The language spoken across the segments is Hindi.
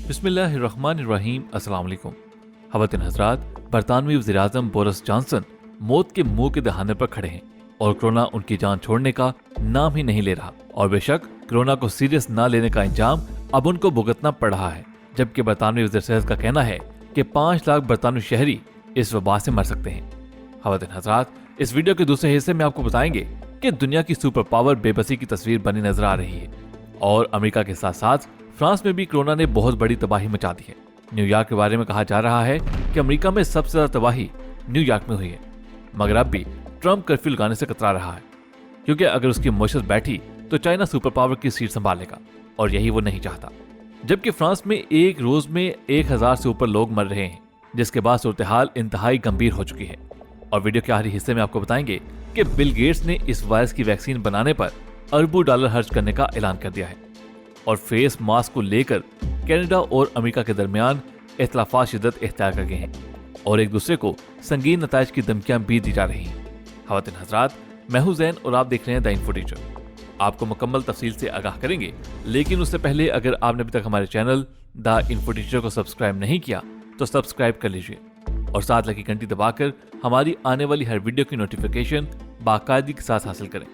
बिस्मिल्लाहिर्रहमानिर्रहीम। अस्सलाम वालेकुम। ख़वातीन हज़रात, बरतानवी वज़ीर-ए-आज़म बोरिस जॉनसन मौत के मुंह के दहाने पर खड़े हैं और कोरोना उनकी जान छोड़ने का नाम ही नहीं ले रहा। और बेशक कोरोना को सीरियस ना लेने का इंजाम अब उनको भुगतना पड़ रहा है, जबकि बरतानवी वज़ीर सेहत का कहना है कि 5 लाख बरतानवी शहरी इस वबा से मर सकते हैं। ख़वातीन हज़रात, इस वीडियो के दूसरे हिस्से में आपको बताएंगे कि दुनिया की सुपर पावर बेबसी की तस्वीर बनी नजर आ रही है और अमेरिका के साथ साथ फ्रांस में भी कोरोना ने बहुत बड़ी तबाही मचा दी है। न्यूयॉर्क के बारे में कहा जा रहा है कि अमेरिका में सबसे ज्यादा तबाही न्यूयॉर्क में हुई है, मगर अब भी ट्रंप कर्फ्यू लगाने से कतरा रहा है, क्योंकि अगर उसकी मौशत बैठी तो चाइना सुपर पावर की सीट संभालेगा और यही वो नहीं चाहता। जबकि फ्रांस में एक रोज में 1000 से ऊपर लोग मर रहे हैं, जिसके बाद सूरत हाल इंतहाई गंभीर हो चुकी है। और वीडियो के आखिरी हिस्से में आपको बताएंगे कि बिल गेट्स ने इस वायरस की वैक्सीन बनाने पर अरबों डॉलर खर्च करने का ऐलान कर दिया है और फेस मास्क को लेकर कनाडा और अमेरिका के दरमियान इख्तिलाफात शिद्दत इख्तियार कर गए हैं और एक दूसरे को संगीन नताइज की धमकियां भी दी जा रही हैं। ख़वातीन हज़रात, मैं हूं ज़ैन और आप देख रहे हैं द इन्फो टीचर। आपको मुकम्मल तफसील से आगाह करेंगे, लेकिन उससे पहले अगर आपने अभी तक हमारे चैनल द इन्फो टीचर को सब्सक्राइब नहीं किया तो सब्सक्राइब कर लीजिए और साथ लगी घंटी दबाकर हमारी आने वाली हर वीडियो की नोटिफिकेशन बाकायदगी के साथ हासिल करें।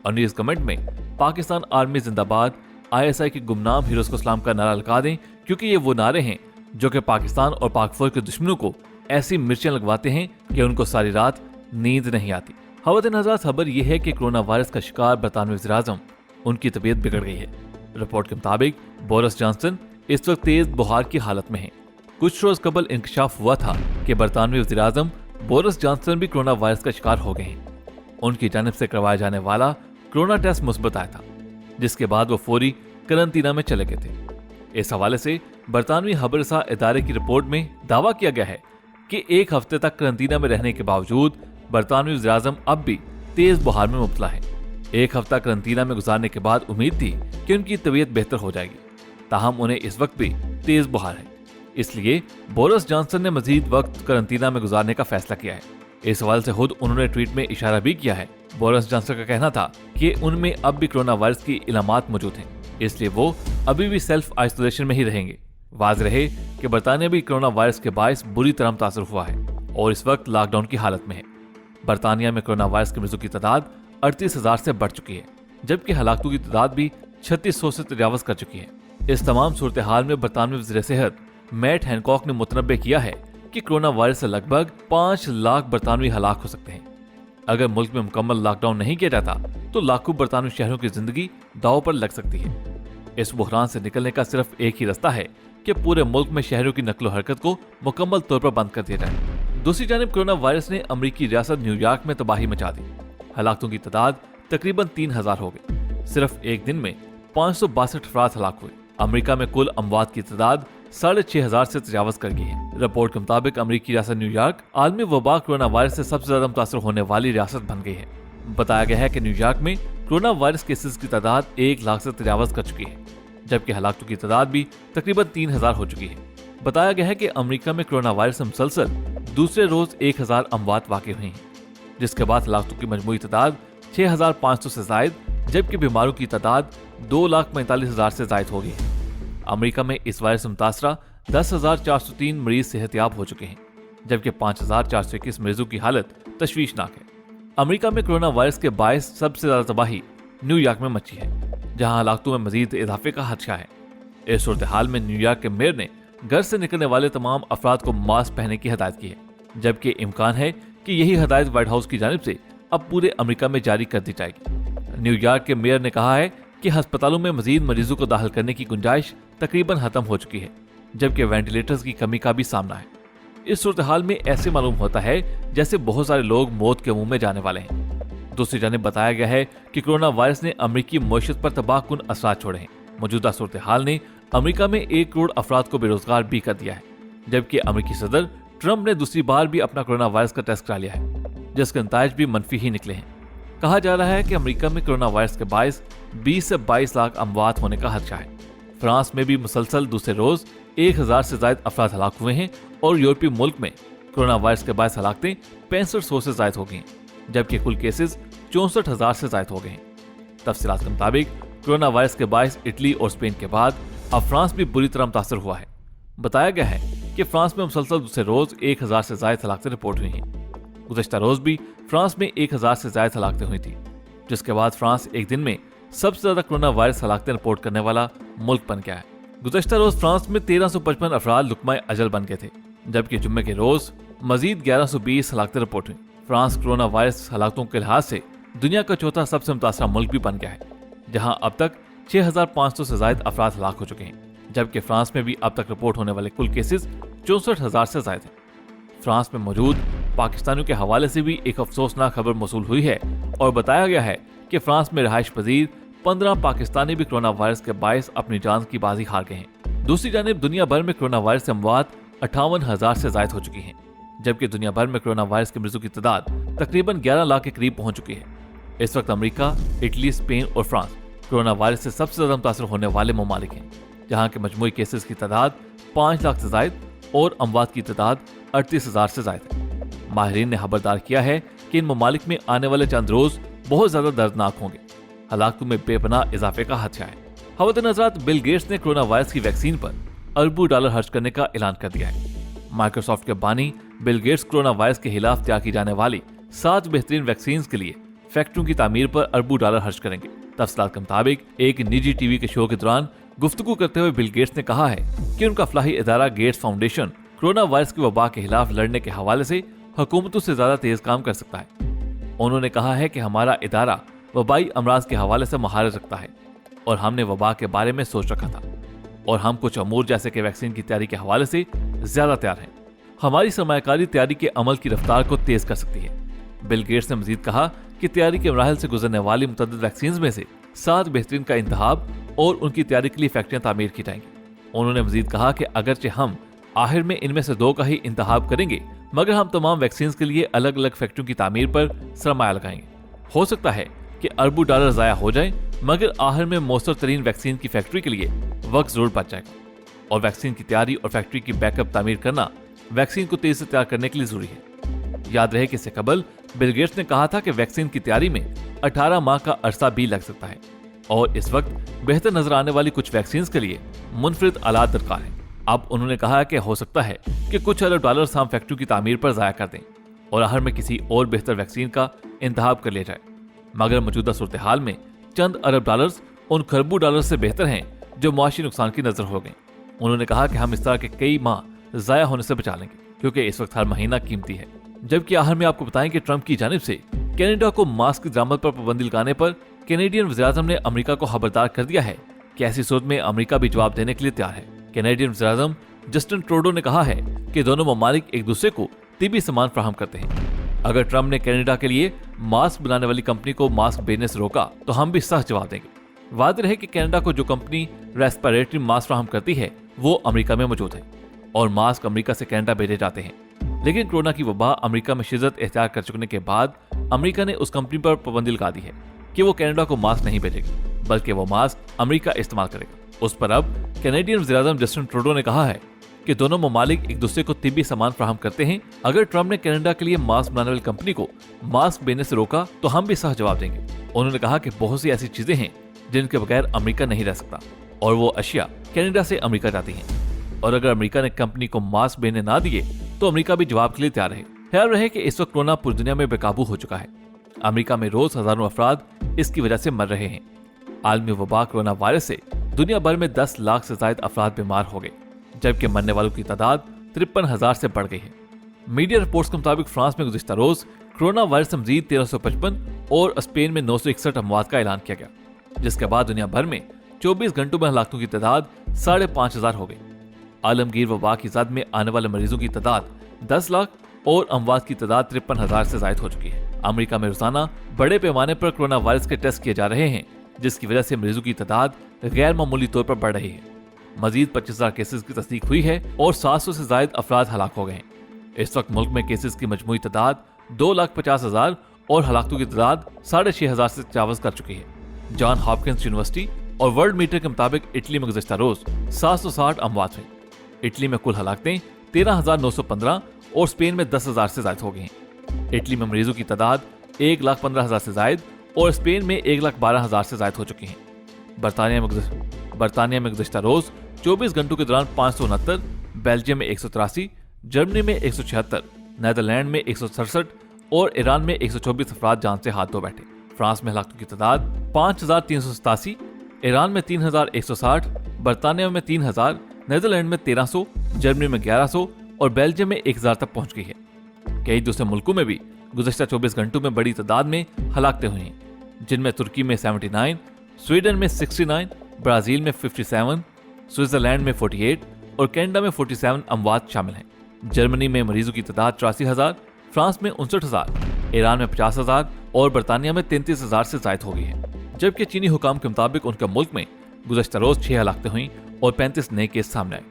और न्यूज़ कमेंट में पाकिस्तान आर्मी जिंदाबाद, ISI के गुमनाम हीरोज को सलाम का नारा लगा दें, क्योंकि ये वो नारे हैं जो कि पाकिस्तान और पाक फौज के दुश्मनों को ऐसी मिर्चियां लगवाते हैं कि उनको सारी रात नींद नहीं आती। ख़वातीन हज़रात, खबर यह है कि कोरोना वायरस का शिकार बरतानवी वज़ीर-ए-आज़म, उनकी तबीयत बिगड़ गई है। रिपोर्ट के मुताबिक बोरिस जॉनसन इस वक्त तेज बुखार की हालत में है। कुछ रोज कबल इंकशाफ हुआ था कि बरतानवी वज़ीर-ए-आज़म बोरिस जॉनसन भी कोरोना वायरस का शिकार हो गए हैं। उनकी जानिब से करवाया जाने वाला कोरोना टेस्ट मुस्बत आया था, जिसके बाद वो फौरी करंटीना में चले गए थे। इस हवाले से बरतानवी खबरसा इदारे की रिपोर्ट में दावा किया गया है कि 1 हफ्ते तक करंटीना में रहने के बावजूद बरतानवी वज़ीर-ए-आज़म अब भी तेज बुखार में मुब्तला है। 1 हफ्ता करंटीना में गुजारने के बाद उम्मीद थी कि उनकी तबीयत बेहतर हो जाएगी, ताहम उन्हें इस वक्त भी तेज बुखार है। इसलिए बोरिस जॉनसन ने मजीद वक्त करंटीना में गुजारने का फैसला किया है। इस हवाले से खुद उन्होंने ट्वीट में इशारा भी किया है। बोरिस जॉनसन का कहना था कि उनमें अब भी कोरोना वायरस की इलामात मौजूद हैं, इसलिए वो अभी भी सेल्फ आइसोलेशन में ही रहेंगे। वाज़ रहे कि बरतानिया भी कोरोना वायरस के बायस बुरी तरह मुतासर हुआ है और इस वक्त लॉकडाउन की हालत में है। बरतानिया में कोरोना वायरस के मरीजों की तादाद 38,000 से बढ़ चुकी है, जबकि हलाकतों की तादाद भी 3600 से तजावज कर चुकी है। इस तमाम सूरत हाल में बरतानवी वज़ीर सेहत मैट हैनकॉक ने मुतनब्बे किया है कि कोरोना वायरस से लगभग 5 लाख बरतानवी हलाक हो सकते हैं। अगर मुल्क में मुकम्मल लॉकडाउन नहीं किया जाता तो लाखों बरतानवी शहरों की जिंदगी दांव पर लग सकती है। इस बुहरान से निकलने का सिर्फ एक ही रास्ता है कि पूरे मुल्क में शहरों की नकलो हरकत को मुकम्मल तौर पर बंद कर दिया जाए। दूसरी जानिब कोरोना वायरस ने अमरीकी रियासत न्यूयॉर्क में तबाही मचा दी। हलाकतों की तादाद तकरीबन 3000 हो गई। सिर्फ एक दिन में 562 अफराद हलाक हुए। अमरीका में कुल अमवात की तादाद 6500 से तजावज कर गई है। रिपोर्ट के मुताबिक अमरीकी रियासत न्यूयॉर्क आलमी वबा कोरोना वायरस से सबसे ज्यादा मुतासर होने वाली रियासत बन गई है। बताया गया है कि न्यूयॉर्क में कोरोना वायरस केसेस की तादाद 1 लाख से तजावज कर चुकी है, जबकि हलाकतों की तादाद भी तकरीबन 3000 हो चुकी है। बताया गया है कि अमरीका में कोरोना वायरस से मुसलसल दूसरे रोज 1000 अमवात वाक़ई हुई हैं, जिसके बाद हलाकतों की मजमूई तादाद 6500 से जायद, जबकि बीमारों की तादाद 2,45,000 से जायद हो गई है। अमेरिका में इस वायरस से मुतासरा 10,403 मरीज सेहतयाब हो चुके हैं, जबकि 5,421 मरीजों की हालत तशवीशनाक है। अमेरिका में कोरोना वायरस के बायस सबसे ज्यादा तबाही न्यूयॉर्क में मची है, जहां हलाकतों में मजीद इजाफे का खदशा है। इस सूरत हाल में न्यूयॉर्क के मेयर ने घर से निकलने वाले तमाम अफराद को मास्क पहनने की हिदायत की है, जबकि इम्कान है कि यही हिदायत व्हाइट हाउस की जानिब से अब पूरे अमेरिका में जारी कर दी जाएगी। न्यूयॉर्क के मेयर ने कहा है कि अस्पतालों में मजीद मरीजों को दाखिल करने की गुंजाइश तकरीबन खत्म हो चुकी है, जबकि वेंटिलेटर्स की कमी का भी सामना है। इस सूरत हाल में ऐसे मालूम होता है जैसे बहुत सारे लोग मौत के मुंह में जाने वाले हैं। दूसरी जानिब बताया गया है कि कोरोना वायरस ने अमरीकी मईशत पर तबाहकुन असरात छोड़े हैं। मौजूदा सूरत हाल ने अमरीका में 1 करोड़ अफराद को बेरोजगार भी कर दिया है, जबकि अमरीकी सदर ट्रंप ने दूसरी बार भी अपना कोरोना वायरस का टेस्ट करा लिया है, जिसके नताइज भी मनफी ही निकले हैं। कहा जा रहा है कि अमेरिका में कोरोना वायरस के बायस 20 से 22 लाख अमवात होने का खदशा है। फ्रांस में भी मुसलसल दूसरे रोज 1000 से ज्यादा अफराद हलाक हुए हैं और यूरोपीय मुल्क में कोरोना वायरस के बायस हलाकतें 6500 से ज्यादा हो गई हैं, जबकि कुल केसेस 64,000 से ज्यादा हो गए हैं। तफसीलात के मुताबिक कोरोना वायरस के बायस इटली और स्पेन के बाद अब फ्रांस भी बुरी तरह मुतासर हुआ है। बताया गया है कि फ्रांस में मुसलसल दूसरे रोज 1000 से ज्यादा हलाकतें रिपोर्ट हुई हैं। गुज़श्ता रोज भी फ्रांस में 1000 से ज्यादा हलाकतें हुई थी, जिसके बाद फ्रांस एक दिन में सबसे ज्यादा कोरोना वायरस हलाकतें रिपोर्ट करने वाला मुल्क बन गया है। गुज़श्ता रोज फ्रांस में 1355 अफराद लुकमाए अजल बन गए थे, जबकि जुम्मे के रोज मजीद 1120 हलाकतें रिपोर्ट हुई। फ्रांस कोरोना वायरस हलाकतों के लिहाज से दुनिया का चौथा सबसे मुतासरा मुल्क भी बन गया है, जहां अब तक 6500 से ज्यादा अफराद हलाक हो चुके हैं, जबकि फ्रांस में भी अब तक रिपोर्ट होने वाले कुल केसेस 64,000 से ज्यादा हैं। फ्रांस में मौजूद पाकिस्तानियों के हवाले से भी एक अफसोसनाक खबर मौसूल हुई है और बताया गया है कि फ्रांस में रिहाइश पजीर 15 पाकिस्तानी भी कोरोना वायरस के बायस अपनी जान की बाजी हार गए हैं। दूसरी जानिब दुनिया भर में कोरोना वायरस से अमवात 58,000 से ज्यादा हो चुकी हैं, जबकि दुनिया भर में कोरोना वायरस के मरीजों की तादाद तकरीबन 11 लाख के करीब पहुंच चुकी है। इस वक्त अमेरिका, इटली, स्पेन और फ्रांस कोरोना वायरस से सबसे ज्यादा मुतासर होने वाले ममालिक हैं, जहां के मजमूई केसेस की तादाद 5 लाख से ज्यादा और अमवात की तादाद 38,000 से ज्यादा है। माहिरीन ने खबरदार किया है कि इन ममालिक में आने वाले चंद रोज बहुत ज्यादा दर्दनाक होंगे। हलाकतों में बेपनाह इजाफे का खदशा है। खवातीन हज़रात, बिल गेट्स ने कोरोना वायरस की वैक्सीन पर अरबों डॉलर खर्च करने का ऐलान कर दिया है। माइक्रोसॉफ्ट के बानी बिल गेट्स कोरोना वायरस के खिलाफ तैयार की जाने वाली 7 बेहतरीन वैक्सीन के लिए फैक्ट्रियों की तामीर पर अरबों डॉलर खर्च करेंगे। तफसीलात के मुताबिक एक निजी टीवी के शो के दौरान गुफ्तगू करते हुए बिल गेट्स ने कहा है कि उनका फलाही इदारा गेट्स फाउंडेशन कोरोना वायरस की वबा के खिलाफ लड़ने के हवाले से हुकूमतों से ज्यादा तेज काम कर सकता है। उन्होंने कहा है कि हमारा इदारा वबाई अमराज के हवाले से महारत रखता है और हमने वबा के बारे में सोच रखा था और हम कुछ अमूर जैसे के वैक्सीन की तैयारी के हवाले से ज्यादा तैयार हैं। हमारी सरमायाकारी तैयारी के अमल की रफ्तार को तेज कर सकती है। बिल गेट्स ने मजीद कहा कि तैयारी के मराहल से गुजरने वाली मुतअद्दिद वैक्सीन में से 7 बेहतरीन का इंतखाब और उनकी तैयारी के लिए फैक्ट्रियां तामीर की जाएंगी। उन्होंने मजीद कहा कि अगरचे हम आखिर में इनमें से 2 का ही इंतखाब करेंगे, मगर हम तमाम वैक्सीन के लिए अलग अलग फैक्ट्रियों की तामीर पर सरमाया लगाएंगे। हो सकता है कि अरबों डॉलर जाया हो जाए, मगर आखिर में मौसर तरीन वैक्सीन की फैक्ट्री के लिए वक्त जरूर बच जाएगा और वैक्सीन की तैयारी और फैक्ट्री की बैकअप तामीर करना वैक्सीन को तेज से तैयार करने के लिए जरूरी है। याद रहे कि इससे कबल बिल गेट्स ने कहा था कि वैक्सीन की तैयारी में 18 माह का अरसा भी लग सकता है और इस वक्त बेहतर नजर आने वाली कुछ वैक्सीन के लिए मुनफरिद आलात दरकार है। अब उन्होंने कहा कि हो सकता है कि कुछ अरब डॉलर हम फैक्ट्री की तामीर पर जाया कर दें और आखिर में किसी और बेहतर वैक्सीन का इंतखाब कर लिया जाए, मगर मौजूदा सूरत हाल में चंद अरब डॉलर उन खरबों डॉलर से बेहतर हैं जो मुआशी नुकसान की नजर हो गए। उन्होंने कहा कि हम इस तरह के कई माह जाया होने से बचा लेंगे, क्योंकि इस वक्त हर महीना कीमती है। जबकि आखिर में आपको बताएं कि ट्रंप की जानिब से कनाडा को मास्क की दरामद पर पाबंदी लगाने पर कैनेडियन वज़ीर-ए-आज़म ने अमेरिका को खबरदार कर दिया है कि ऐसी सूरत में अमेरिका भी जवाब देने के लिए तैयार है। कैनेडियन वज़ीर-ए-आज़म जस्टिन ट्रूडो ने कहा है कि दोनों ममालिक एक दूसरे को तिब्बी सामान फराहम करते हैं। अगर ट्रंप ने कनाडा के लिए मास्क बनाने वाली कंपनी को मास्क भेजने से रोका तो हम भी सख्त जवाब देंगे। वादे रहे कि कनाडा को जो कंपनी रेस्पिरेटरी मास्क फराहम करती है वो अमेरिका में मौजूद है और मास्क अमेरिका से कनाडा भेजे जाते हैं, लेकिन कोरोना की वबा अमेरिका में शिद्दत इख्तियार कर चुकने के बाद अमेरिका ने उस कंपनी पर पाबंदी लगा दी है कि वो कनाडा को मास्क नहीं भेजेगी, बल्कि वो मास्क अमेरिका इस्तेमाल करेगा। उस पर अब कैनेडियन वज़ीर-ए-आज़म जस्टिन ट्रूडो ने कहा है कि दोनों ममालिक एक दूसरे को तिब्बी सामान फराहम करते हैं। अगर ट्रंप ने कनाडा के लिए मास्क बनाने वाली कंपनी को मास्क भेजने से रोका तो हम भी सख्त जवाब देंगे। उन्होंने कहा कि बहुत सी ऐसी चीजें हैं जिनके बगैर अमेरिका नहीं रह सकता और वो अशिया कनाडा से अमेरिका जाती हैं, और अगर अमेरिका ने कंपनी को मास्क भेजने ना दिए तो अमेरिका भी जवाब के लिए तैयार है। ख्याल रहे कि इस वक्त कोरोना पूरी दुनिया में बेकाबू हो चुका है। अमेरिका में रोज हजारों अफराद इसकी वजह से मर रहे हैं। आलमी वबा कोरोना वायरस से दुनिया भर में 10 लाख से ज्यादा अफराद बीमार हो गए, जबकि मरने वालों की तादाद 53,000 से बढ़ गई है। मीडिया रिपोर्ट्स के मुताबिक फ्रांस में गुज़िश्ता रोज कोरोना वायरस से मजीद 1355 और स्पेन में 961 अमवात का ऐलान किया गया, जिसके बाद दुनिया भर में 24 घंटों में हलाकतों की तादाद 5,500 हो गई। आलमगीर वबा की जद में आने वाले मरीजों की तादाद 10 लाख और अमवात की तादाद 53,000 से ज्यादा हो चुकी है। अमेरिका में रोजाना बड़े पैमाने पर कोरोना वायरस के टेस्ट किए जा रहे हैं, जिसकी वजह से मरीजों की तादाद गैर मामूली तौर पर बढ़ रही है। मजीद 25,000 केसेस की तस्दीक हुई है और 700 से ज्यादा अफराद हलाक हो गए हैं। इस वक्त मुल्क में केसेस की मजमूई तादाद 2,50,000 और हलाकतों की तादाद 6,500 से तजावज कर चुकी है। जॉन हॉपकिंस यूनिवर्सिटी और वर्ल्ड मीटर के मुताबिक इटली में गुज़िश्ता रोज 760 अमवात हुई। इटली में कुल हलाकतें 13,915 और स्पेन में 10,000 से ज्यादा हो गई हैं। इटली में मरीजों की तादाद 1,15,000 से ज्यादा और स्पेन में 1,12,000 से ज्यादा हो चुकी हैं। बरतानिया में गुज़िश्ता रोज 24 घंटों के दौरान 569, बेल्जियम में 183, जर्मनी में 176, नेदरलैंड में 167 और ईरान में 124 अफराद जान से हाथ धो बैठे। फ्रांस में हलाकतों की तादाद 5387, ईरान में 3160, बर्तानिया में 3000, नेदरलैंड में 1300, जर्मनी में 1100 और बेल्जियम में 1000 तक पहुंच गई है। कई दूसरे मुल्कों में भी गुज़श्ता 24 घंटों में बड़ी तादाद में हलाकतें हुई हैं, जिनमें तुर्की में 79, स्वीडन में 69, ब्राजील में 57, स्विट्जरलैंड में 48 और कनाडा में 47 अमवात शामिल हैं। जर्मनी में मरीजों की तादाद 84,000, फ्रांस में 59,000, ईरान में 50,000 और बर्तानिया में 33,000 से जायद हो गई है। जबकि चीनी हुकाम के मुताबिक उनका मुल्क में गुज़श्ता रोज 6 हलाकतें हुई और 35 नए केस सामने आए।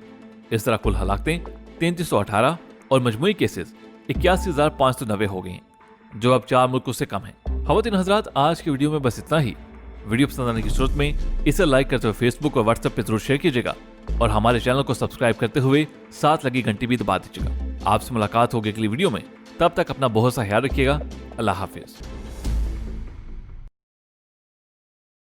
इस तरह कुल हलाकतें 3318 और मजमूई केसेस 81,590 हो गई हैं, जो अब 4 मुल्कों से कम है। ख़वातीन हज़रात, आज की वीडियो में बस इतना ही। वीडियो पसंद आने की सूरत में इसे लाइक करते हुए फेसबुक और व्हाट्सएप पे जरूर शेयर कीजिएगा और हमारे चैनल को सब्सक्राइब करते हुए साथ लगी घंटी भी दबा दीजिएगा। आपसे मुलाकात होगी अगली वीडियो में। तब तक अपना बहुत सा ख्याल रखिएगा। अल्लाह हाफिज।